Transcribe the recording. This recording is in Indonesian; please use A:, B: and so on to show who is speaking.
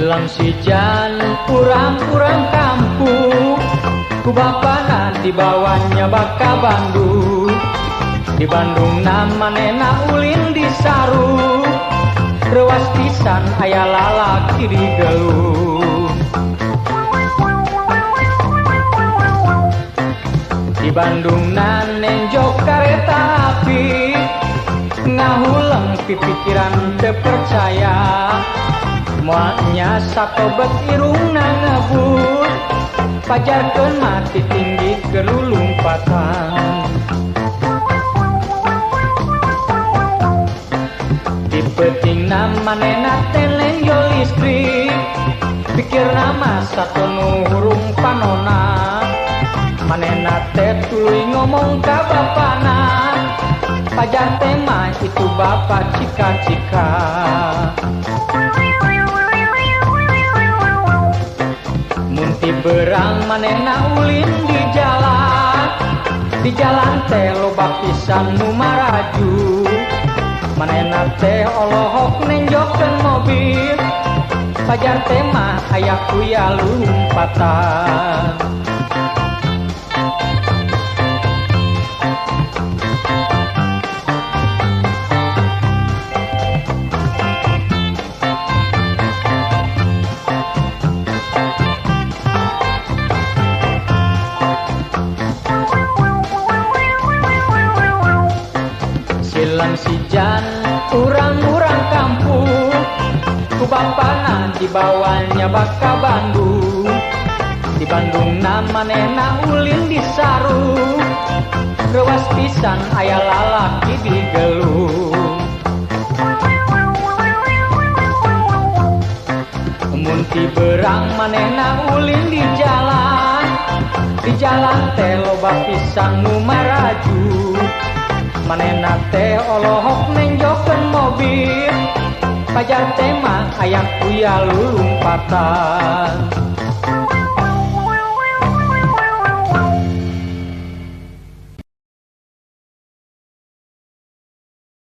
A: Silang sijan kurang-kurang kampung, ku bapana dibawanya baka Bandung. Di Bandung namanena ulin di Saru, rewas pisan aya lalaki di Geluh. Di Bandung nanenjok kareta api, ngahuleng pipikiran terpercaya. Moalnya satobet irungna ngebut, pajarkeun mati tinggi kelulumpatan. Di peutingna manehna teleng yo listrik, pikirna mah satonu hurung panona. Manehna teh tuluy ngomong ka bapana, pajar teh mah itu bapa cika-cika. Munti berang manehna ulin di jalan teh loba pisan nu maraju. Manehna teh olohok nenjokkeun mobil, pajar teh mah aya kuya lumpatan. Silang sijan urang-urang kampung, ku bapana dibawanya baka Bandung. Di Bandung namanehna ulin di Saru, rewas pisan aya lalaki di Geluh. Munti berang manehna ulin di jalan teh loba pisan nu maraju. Manehna teh olohok nenjokkeun mobil, pajar teh mah aya kuya lulumpatan.